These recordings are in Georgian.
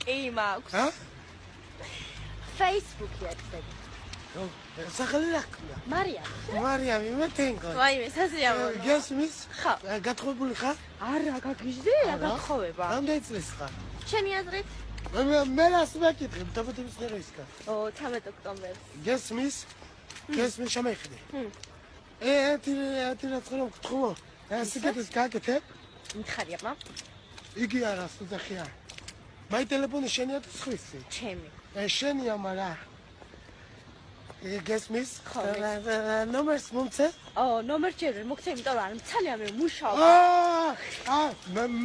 კი მაქვს. ა? Facebook-ი აქვს. სახელი რა ქვია? მარიამი, მე თენგო. ვაიმე, სასიამოვნო. გესმის? ხო. გათხოვებული ხარ? არა, გაგიჟდი რა გათხოვება. რამდენი წლის ხარ? შენი აზრით? მე რას მეკითხებ, დაბადების დღეისკენ. 13 ოქტომბერს. გესმის? გესმის შემეხედე. ერთი რაც ხარ გთხოვო. სიგეთის გაკეთებ? მითხარია, მა? იგი არა, სუძახია. მაი ტელეფონი შენია თუ სხვისი? ჩემი. შენია, მაგრამ გესმის? ხო, ნომერს მომცე? ნომერ ჯერ მოგცე, იმიტომ რომ არ მცალია მე მუშაობ.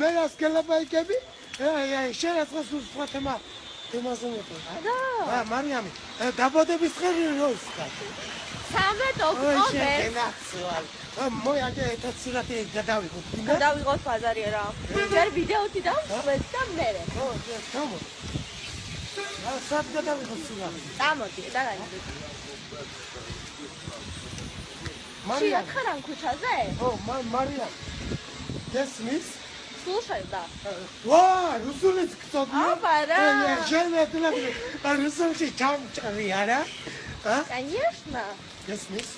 მე რას გელაპარაკები? შენ რა სხვა თემაზე მეტყვი. რა? მარიამი, დაბადების დღე როის ხარ? 13 ოქტომბერს. მოიაგე ეს სურათი გადავიღოთ. გადავიღოთ ბაზარი რა. ჯერ ვიდეოთი დავსვეთ და მე. გამო. სად გადავიღოთ სურათი? წამოდი და გაიგე. მარიამი, ხარ ამ ქუჩაზე? მარიამი. გესმის? слушай, да. რუსულიც გწოდნა? აბა რა. რუსულში ჩამჭრი არა? Конечно. გესმის?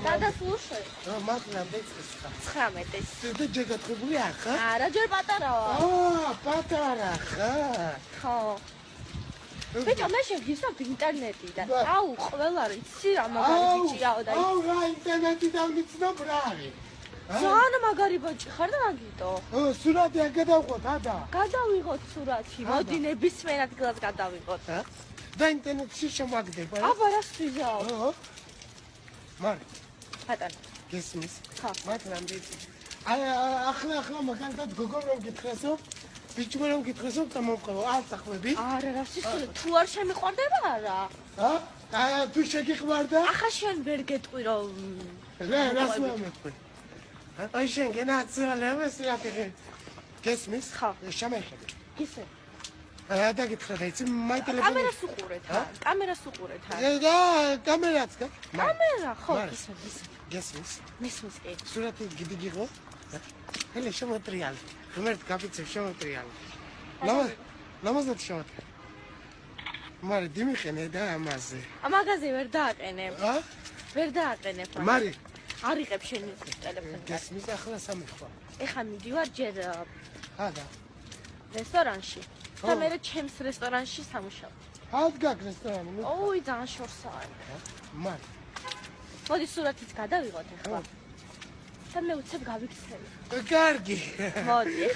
და слушай. მაგრამ დეცეს ხარ. 19-ის. და ჯერ გათხოვებული არ ხარ? არა, ჯერ პატარაა. პატარა ხარ. ხო. ბიჭო, მე შევგისავ ინტერნეტიდან. აუ, ყველა რიცი რა მაგარი ბიჭიაო და რა ინტერნეტიდან ვიცნობ რა არის? ძალიან მაგარი ბიჭი ხარ და მაგიტო. სურათი არ გადავყოთ, ადა. გადავიღოთ სურათი, მოდი ნებისმიერ ადგილას გადავიღოთ. და ინტერნეტში შემაგდება. აბა რა სვიზავ? მარი, ბატონო. გესმის? ხო. მაგრამ დეცი. ახლა მაგალითად გოგო რომ გითხრესო, ბიჭმა რომ გითხრესო, დამოვყევო, აწახვები. არა, რა სისხლი, თუ არ შემიყვარდება რა. თუ შეგიყვარდა? ახლა შენ ვერ გეტყვი რომ რას მომეთქვი? აი შენ გენაცვალებს რა გესმის? ხო. შემეხედე. ისე. და გითხრა და იცი მაი ტელეფონი. კამერას უყურეთ რა. კამერას უყურეთ რა. კამერაც გა? კამერა ხო, ისე. გესმის? მისმის კი. სურათი გიდი გიღო? ჰელე შემოტრიალი. ღმერთ გაფიცე შემოტრიალი. ლამაზად შემოტრიალი. მარი დიმიყენე და ამაზე. ამაგაზე ვერ დააყენებ. ვერ დააყენებ. მარი არიღებ შენი ტელეფონი. გესმის ახლა სამიხვა. ეხა მიდივარ ჯერ ჰადა. რესტორანში. და მე ჩემს რესტორანში სამუშაო. ჰად გაკ რესტორანი. ოი, ძალიან შორსაა. მარი. მოდი სურათიც გადავიღოთ ეხლა. და მე უცებ გავიქცევი. კარგი. მოდი.